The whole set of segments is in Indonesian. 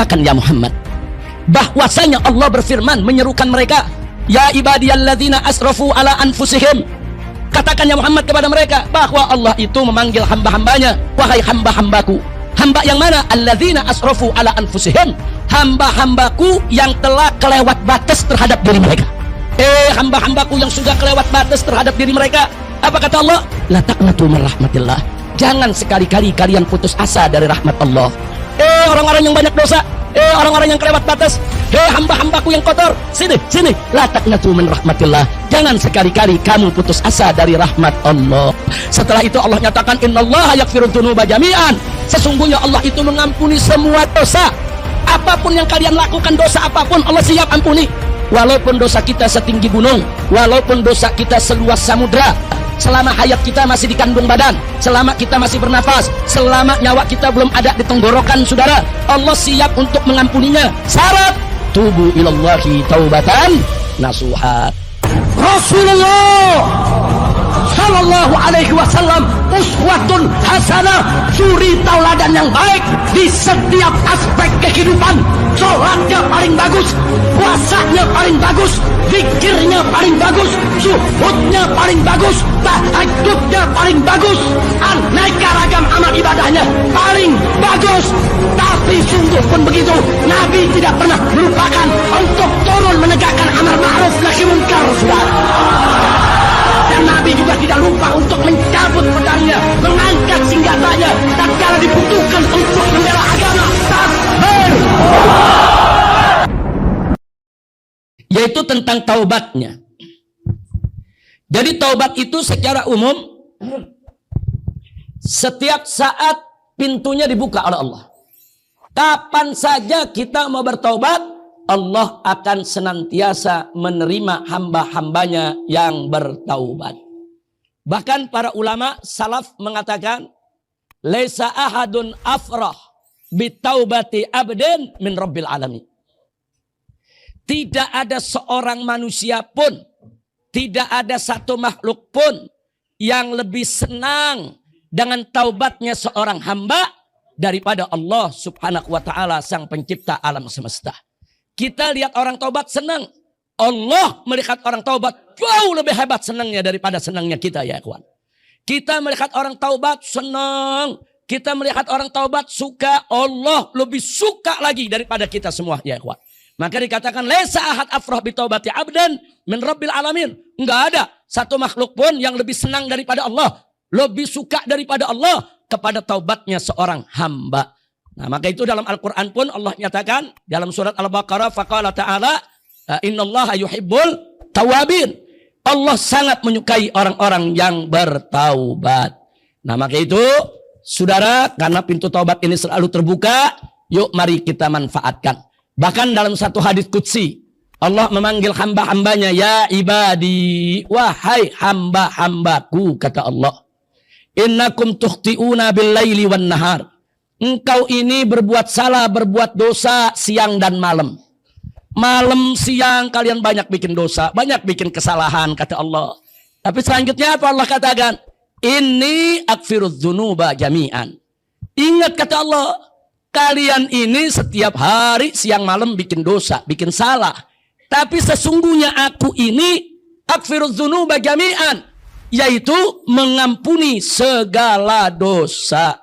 katakan ya Muhammad, bahwasanya Allah berfirman menyerukan mereka, ya ibadiyalladzina asrafu ala anfusihim. Katakan ya Muhammad kepada mereka bahwa Allah itu memanggil hamba-hambanya, wahai hamba-hambaku. Hamba yang mana? Alladzina asrafu ala anfusihim, hamba-hambaku yang telah kelewat batas terhadap diri mereka. Hamba-hambaku yang sudah kelewat batas terhadap diri mereka. Apa kata Allah? La taqnatu min rahmatillah. Jangan sekali-kali kalian putus asa dari rahmat Allah. Orang-orang yang banyak dosa, orang-orang yang kelewat batas, hamba-hambaku yang kotor, sini, la taqnatu min rahmatillah. Jangan sekali-kali kamu putus asa dari rahmat Allah. Setelah itu Allah nyatakan, innallaha yaghfirudz dzunuba jami'an. Sesungguhnya Allah itu mengampuni semua dosa. Apapun yang kalian lakukan, dosa apapun Allah siap ampuni. Walaupun dosa kita setinggi gunung, walaupun dosa kita seluas samudra, selama hayat kita masih di kandung badan, selama kita masih bernafas, selama nyawa kita belum ada di tenggorokan, saudara, Allah siap untuk mengampuninya. Syarat, tubu ilallahi taubatan nasuha. Rasulullah sallallahu alaihi wasallam uswatun hasanah, suri tauladan yang baik di setiap aspek kehidupan. Sholatnya paling bagus, puasanya paling bagus, zikirnya paling bagus, zuhudnya paling bagus, tahajudnya paling bagus, aneka ragam amal ibadahnya paling bagus. Tapi sungguh pun begitu, Nabi tidak pernah melupakan untuk turun menegakkan amar ma'ruf nahi munkar, saudara. Dan Nabi juga tidak lupa untuk mencabut pedangnya, mengangkat senjatanya tatkala dibutuhkan untuk membela agama. Takbir. Yaitu tentang taubatnya. Jadi taubat itu secara umum setiap saat pintunya dibuka oleh Allah. Kapan saja kita mau bertaubat, Allah akan senantiasa menerima hamba-hambanya yang bertaubat. Bahkan para ulama salaf mengatakan, laisa ahadun afrah bitaubati abdin min rabbil alamin. Tidak ada seorang manusia pun, tidak ada satu makhluk pun yang lebih senang dengan taubatnya seorang hamba daripada Allah subhanahu wa ta'ala, sang pencipta alam semesta. Kita lihat orang taubat senang. Allah melihat orang taubat jauh lebih hebat senangnya daripada senangnya kita, ya ikhwan. Kita melihat orang taubat senang. Kita melihat orang taubat suka. Allah lebih suka lagi daripada kita semua, ya ikhwan. Maka dikatakan, laisa ahad afrah bitaubati abdan min rabbil alamin. Enggak ada satu makhluk pun yang lebih senang daripada Allah, lebih suka daripada Allah kepada taubatnya seorang hamba. Nah, maka itu dalam Al-Quran pun Allah nyatakan dalam surat Al-Baqarah, faqala ta'ala, innallaha yuhibbul tawabin. Allah sangat menyukai orang-orang yang bertaubat. Nah, maka itu saudara, karena pintu taubat ini selalu terbuka, yuk mari kita manfaatkan. Bahkan dalam satu hadis qudsi, Allah memanggil hamba-hambanya, ya ibadi, wahai hamba-hambaku, kata Allah, innakum tukhti'una bil laili wan nahar. Engkau ini berbuat salah, berbuat dosa siang dan malam. Malam siang kalian banyak bikin dosa, banyak bikin kesalahan, kata Allah. Tapi selanjutnya apa Allah katakan? Inni aghfirudz dzunuba jami'an. Ingat, kata Allah, kalian ini setiap hari siang malam bikin dosa, bikin salah. Tapi sesungguhnya aku ini aghfirudz dzunuba jami'an, yaitu mengampuni segala dosa.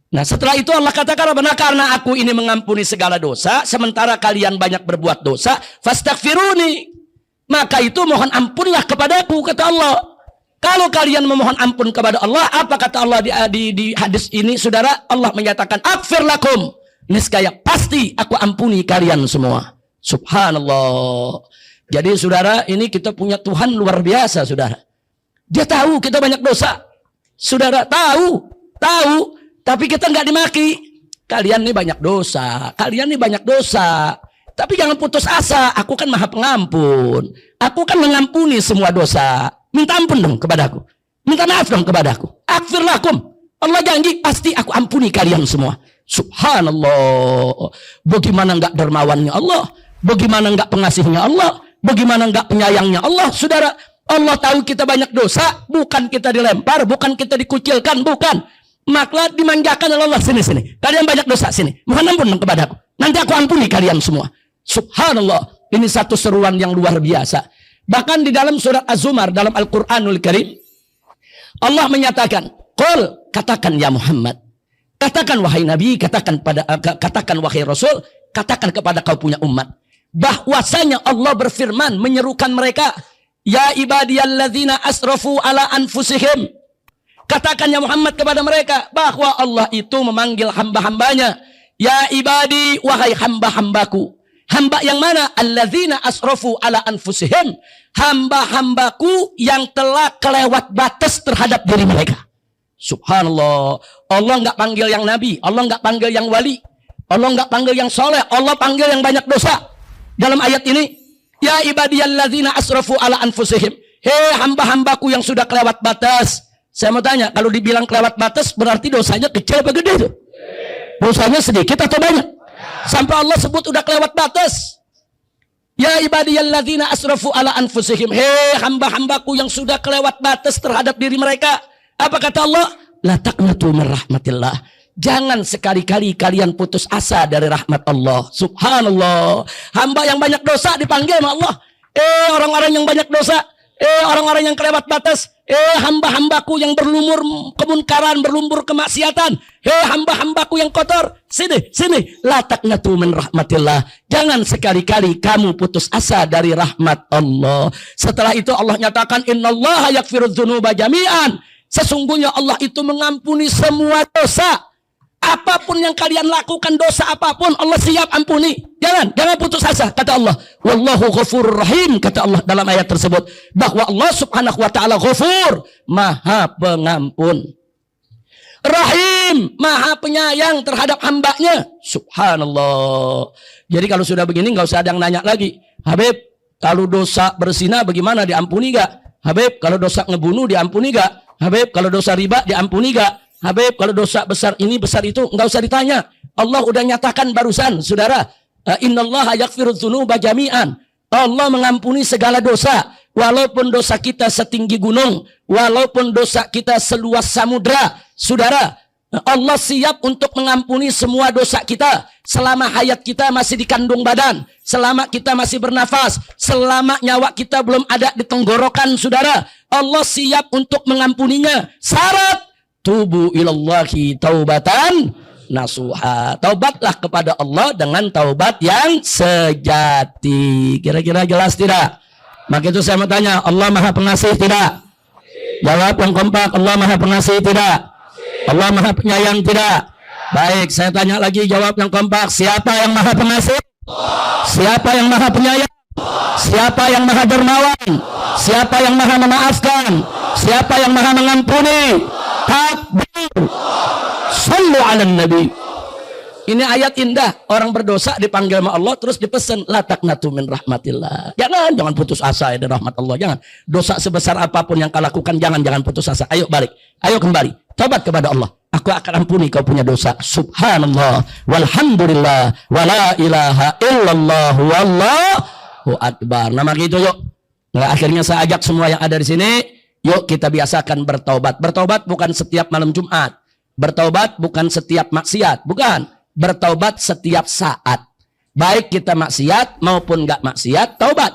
Nah, setelah itu Allah katakan, karena aku ini mengampuni segala dosa, sementara kalian banyak berbuat dosa, fastaghfiruni, maka itu mohon ampunlah kepadaku, kata Allah. Kalau kalian memohon ampun kepada Allah, apa kata Allah di hadis ini, saudara? Allah menyatakan, aghfir lakum, niscaya pasti aku ampuni kalian semua. Subhanallah. Jadi saudara, ini kita punya Tuhan luar biasa, saudara. Dia tahu kita banyak dosa. Saudara tahu. Tapi kita nggak dimaki. Kalian ini banyak dosa. Kalian ini banyak dosa. Tapi jangan putus asa. Aku kan maha pengampun. Aku kan mengampuni semua dosa. Minta ampun dong kepadaku. Minta maaf dong kepadaku. Aghfir lakum. Allah janji pasti aku ampuni kalian semua. Subhanallah. Bagaimana nggak dermawannya Allah? Bagaimana nggak pengasihnya Allah? Bagaimana nggak penyayangnya Allah, saudara? Allah tahu kita banyak dosa. Bukan kita dilempar. Bukan kita dikucilkan. Bukan. Maka dimanjakan oleh Allah, sini. Kalian banyak dosa, sini. Mohon ampun dong kepadaku. nanti aku ampuni kalian semua. Subhanallah, ini satu seruan yang luar biasa. Bahkan di dalam surat Az-Zumar dalam Al-Qur'anul Karim, Allah menyatakan, "Qul," katakan ya Muhammad, katakan wahai Nabi, katakan wahai Rasul, katakan kepada kau punya umat, bahwasanya Allah berfirman menyerukan mereka, "Ya ibadiyalladzina asrafu ala anfusihim." Katakan ya Muhammad kepada mereka bahwa Allah itu memanggil hamba-hambanya, "Ya ibadi," wahai hamba-hambaku. Hamba yang mana? Alladzina asrafu ala anfusihim. Hamba-hambaku yang telah kelewat batas terhadap diri mereka. Subhanallah. Allah nggak panggil yang nabi, Allah nggak panggil yang wali, Allah nggak panggil yang soleh, Allah panggil yang banyak dosa. Dalam ayat ini, "Ya ibadiyalladzina asrafu ala anfusihim." Hei hamba-hambaku yang sudah kelewat batas. Saya mau tanya, kalau dibilang kelewat batas berarti dosanya kecil apa gede itu? Dosanya sedikit atau banyak? Sampai Allah sebut udah kelewat batas. "Ya ibadiyalladzina asrafu ala anfusihim." Hei hamba-hambaku yang sudah kelewat batas terhadap diri mereka. Apa kata Allah? "La taqnatu min rahmatillah." Jangan sekali-kali kalian putus asa dari rahmat Allah. Subhanallah. Hamba yang banyak dosa dipanggil sama Allah. Orang-orang yang banyak dosa. Orang-orang yang kelewat batas. Hamba-hambaku yang berlumur kemunkaran, berlumpur kemaksiatan. Hamba-hambaku yang kotor. Sini. La taqnatu min rahmatillah. Jangan sekali-kali kamu putus asa dari rahmat Allah. Setelah itu Allah nyatakan, "Innallaha yaghfirudz dzunuba jami'an." Sesungguhnya Allah itu mengampuni semua dosa. Apapun yang kalian lakukan, dosa apapun, Allah siap ampuni. Jangan putus asa, kata Allah. Wallahu ghafurur rahim, kata Allah dalam ayat tersebut. Bahwa Allah subhanahu wa ta'ala ghafur, maha pengampun. Rahim, maha penyayang terhadap hambanya. Subhanallah. Jadi kalau sudah begini, nggak usah ada yang nanya lagi. Habib, kalau dosa berzina bagaimana, diampuni gak? Habib, kalau dosa ngebunuh diampuni gak? Habib, kalau dosa riba diampuni gak? Habib, kalau dosa besar ini, besar itu, nggak usah ditanya. Allah udah nyatakan barusan, saudara. Innallaha yaghfirudz dzunuba jami'an. Allah mengampuni segala dosa. Walaupun dosa kita setinggi gunung, walaupun dosa kita seluas samudra, saudara, Allah siap untuk mengampuni semua dosa kita. Selama hayat kita masih di kandung badan, selama kita masih bernafas, selama nyawa kita belum ada di tenggorokan, saudara, Allah siap untuk mengampuninya. Syarat, tubu ilallahi taubatan nasuha. Taubatlah kepada Allah dengan taubat yang sejati. Kira-kira jelas tidak? Maka itu saya mau tanya, Allah maha pengasih tidak? Jawab yang kompak, Allah maha pengasih tidak? Allah maha penyayang tidak? Baik, saya tanya lagi, jawab yang kompak. Siapa yang maha pengasih? Siapa yang maha penyayang? Siapa yang maha dermawan? Siapa yang maha memaafkan? Siapa yang maha mengampuni? Takbir. Sallu ala nabi. Ini ayat indah. Orang berdosa dipanggil sama Allah, terus dipesan, la taqnatu min rahmatillah. Jangan putus asa dari rahmat Allah. Jangan. Dosa sebesar apapun yang kau lakukan, jangan putus asa. Ayo balik. Ayo kembali. Tobat kepada Allah. Aku akan ampuni kau punya dosa. Subhanallah. Walhamdulillah. Wala ilaha illallah. Wallahu akbar. Nah maka itu yuk. Nah, akhirnya saya ajak semua yang ada di sini. Yuk kita biasakan bertaubat. Bertaubat bukan setiap malam Jumat. Bertaubat bukan setiap maksiat. Bukan. Bertaubat setiap saat. Baik kita maksiat maupun gak maksiat, taubat.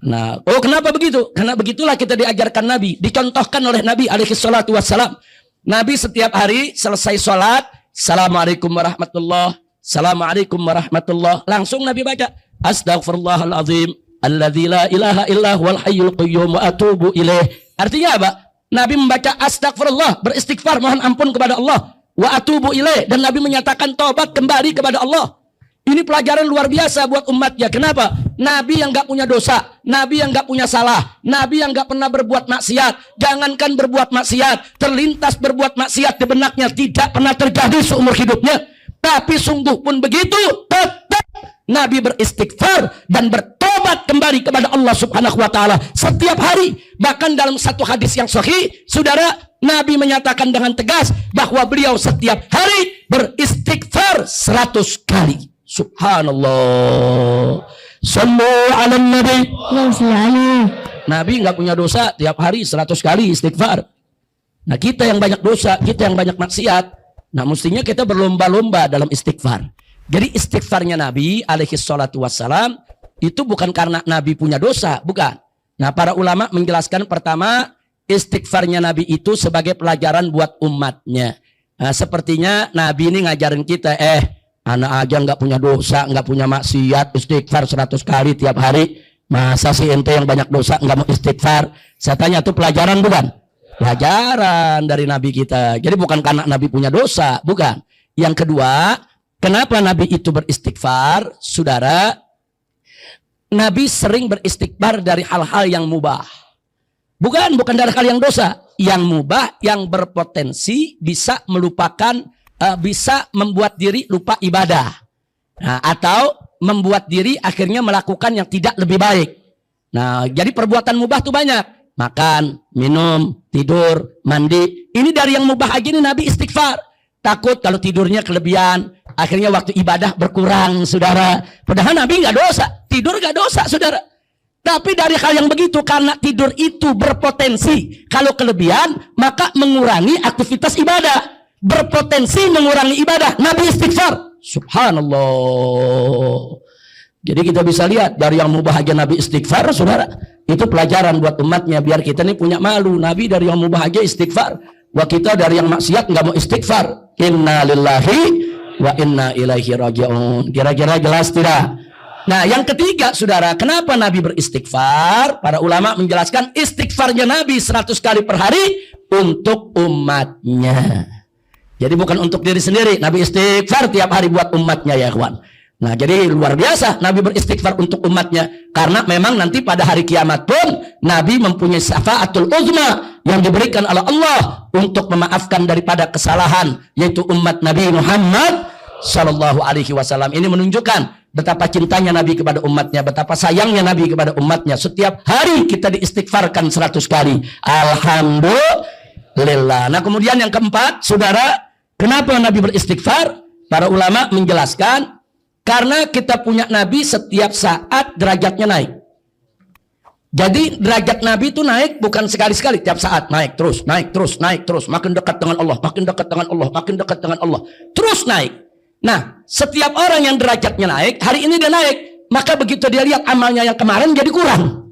Nah, kenapa begitu? Karena begitulah kita diajarkan Nabi. Dicontohkan oleh Nabi alaihi salatu wassalam. Nabi setiap hari selesai sholat, Assalamualaikum warahmatullah, Assalamualaikum warahmatullah. Langsung Nabi baca, Astaghfirullahaladzim, alladzi la ilaha illa huwal hayyul qayyum wa atubu ilaih. Artinya apa? Nabi membaca astagfirullah, beristighfar, mohon ampun kepada Allah. Wa atubu ilaih, dan Nabi menyatakan taubat kembali kepada Allah. Ini pelajaran luar biasa buat umatnya. Kenapa? Nabi yang gak punya dosa, Nabi yang gak punya salah, Nabi yang gak pernah berbuat maksiat. Jangankan berbuat maksiat, terlintas berbuat maksiat di benaknya tidak pernah terjadi seumur hidupnya. Tapi sungguh pun begitu, tetap Nabi beristighfar dan bertobat kembali kepada Allah subhanahu wa ta'ala setiap hari. Bahkan dalam satu hadis yang sahih, saudara, Nabi menyatakan dengan tegas bahwa beliau setiap hari beristighfar 100 kali. Subhanallah. Sallu ala nabi. Nabi nggak punya dosa, tiap hari 100 kali istighfar. Nah kita yang banyak dosa, kita yang banyak maksiat, nah mestinya kita berlomba-lomba dalam istighfar. Jadi istighfarnya Nabi alaihi salatu wassalam itu bukan karena Nabi punya dosa, bukan. Nah, para ulama menjelaskan pertama, istighfarnya Nabi itu sebagai pelajaran buat umatnya. Nah, sepertinya Nabi ini ngajarin kita, anak aja nggak punya dosa, nggak punya maksiat, istighfar 100 kali tiap hari. Masa sih ente yang banyak dosa nggak mau istighfar? Saya tanya, itu pelajaran bukan? Pelajaran dari Nabi kita. Jadi bukan karena Nabi punya dosa, bukan. Yang kedua, kenapa Nabi itu beristighfar? Saudara, Nabi sering beristighfar dari hal-hal yang mubah. Bukan dari hal yang dosa. Yang mubah, yang berpotensi bisa melupakan, bisa membuat diri lupa ibadah. Nah, atau membuat diri akhirnya melakukan yang tidak lebih baik. Nah, jadi perbuatan mubah itu banyak. Makan, minum, tidur, mandi. Ini dari yang mubah aja nih Nabi istighfar. Takut kalau tidurnya kelebihan, akhirnya waktu ibadah berkurang, saudara. Padahal Nabi nggak dosa, tidur nggak dosa, saudara. Tapi dari hal yang begitu, karena tidur itu berpotensi, kalau kelebihan, maka mengurangi aktivitas ibadah. Berpotensi mengurangi ibadah. Nabi istighfar. Subhanallah. Jadi kita bisa lihat dari yang mubah aja Nabi istighfar, saudara. Itu pelajaran buat umatnya, biar kita ini punya malu. Nabi dari yang mubah aja istighfar. Wah, kita dari yang maksiat nggak mau istighfar. Inna lillahi wa inna ilaihi raji'un. Kira-kira jelas tidak? Nah, yang ketiga, saudara, kenapa Nabi beristighfar? Para ulama menjelaskan istighfarnya Nabi 100 kali per hari untuk umatnya. Jadi bukan untuk diri sendiri. Nabi istighfar tiap hari buat umatnya, ya kawan. Nah, jadi luar biasa Nabi beristighfar untuk umatnya. Karena memang nanti pada hari kiamat pun Nabi mempunyai syafaatul uzma yang diberikan oleh Allah untuk memaafkan daripada kesalahan, yaitu umat Nabi Muhammad Sallallahu Alaihi Wasallam. Ini menunjukkan betapa cintanya Nabi kepada umatnya, betapa sayangnya Nabi kepada umatnya. Setiap hari kita diistighfarkan 100 kali. Alhamdulillah. Nah, kemudian yang keempat, saudara, kenapa Nabi beristighfar? Para ulama menjelaskan karena kita punya Nabi setiap saat derajatnya naik. Jadi derajat Nabi itu naik bukan sekali-sekali, tiap saat naik terus, naik terus, naik terus, makin dekat dengan Allah, makin dekat dengan Allah, makin dekat dengan Allah, terus naik. Nah, setiap orang yang derajatnya naik, hari ini dia naik, maka begitu dia lihat amalnya yang kemarin jadi kurang.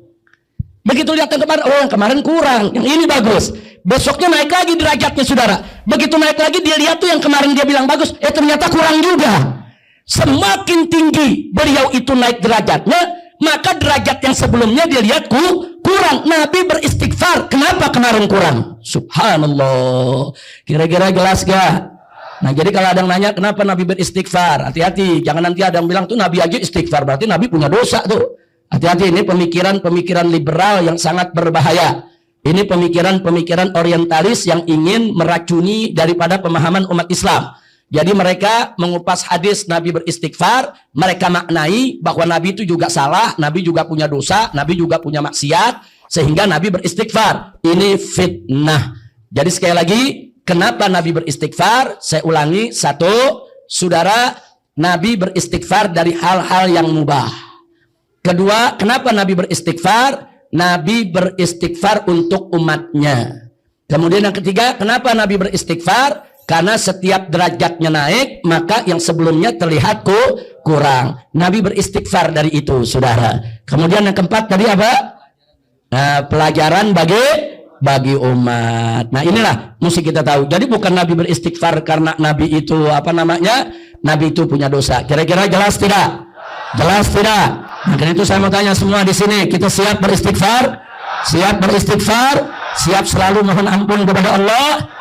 Begitu lihat yang kemarin, oh yang kemarin kurang, yang ini bagus. Besoknya naik lagi derajatnya, saudara. Begitu naik lagi dia lihat tuh yang kemarin dia bilang bagus, ternyata kurang juga. Semakin tinggi beliau itu naik derajatnya, maka derajat yang sebelumnya dia lihat kurang. Nabi beristighfar, kenapa kemarin kurang? Subhanallah. Kira-kira jelas gak? Nah, jadi kalau ada yang nanya kenapa Nabi beristighfar, hati-hati, jangan nanti ada yang bilang tuh Nabi aja istighfar, berarti Nabi punya dosa tuh. Hati-hati, ini pemikiran-pemikiran liberal yang sangat berbahaya. Ini pemikiran-pemikiran orientalis yang ingin meracuni daripada pemahaman umat Islam. Jadi mereka mengupas hadis Nabi beristighfar, mereka maknai bahwa Nabi itu juga salah, Nabi juga punya dosa, Nabi juga punya maksiat, sehingga Nabi beristighfar. Ini fitnah. Jadi sekali lagi, kenapa Nabi beristighfar? Saya ulangi, satu, saudara, Nabi beristighfar dari hal-hal yang mubah. Kedua, kenapa Nabi beristighfar? Nabi beristighfar untuk umatnya. Kemudian yang ketiga, kenapa Nabi beristighfar? Karena setiap derajatnya naik, maka yang sebelumnya terlihat kurang. Nabi beristighfar dari itu, saudara. Kemudian yang keempat tadi apa? Nah, pelajaran bagi umat. Nah, inilah mesti kita tahu. Jadi bukan Nabi beristighfar karena Nabi itu Nabi itu punya dosa. Kira-kira jelas tidak? Jelas tidak? Nah, karena itu saya mau tanya semua di sini, kita siap beristighfar? Siap beristighfar? Siap selalu mohon ampun kepada Allah?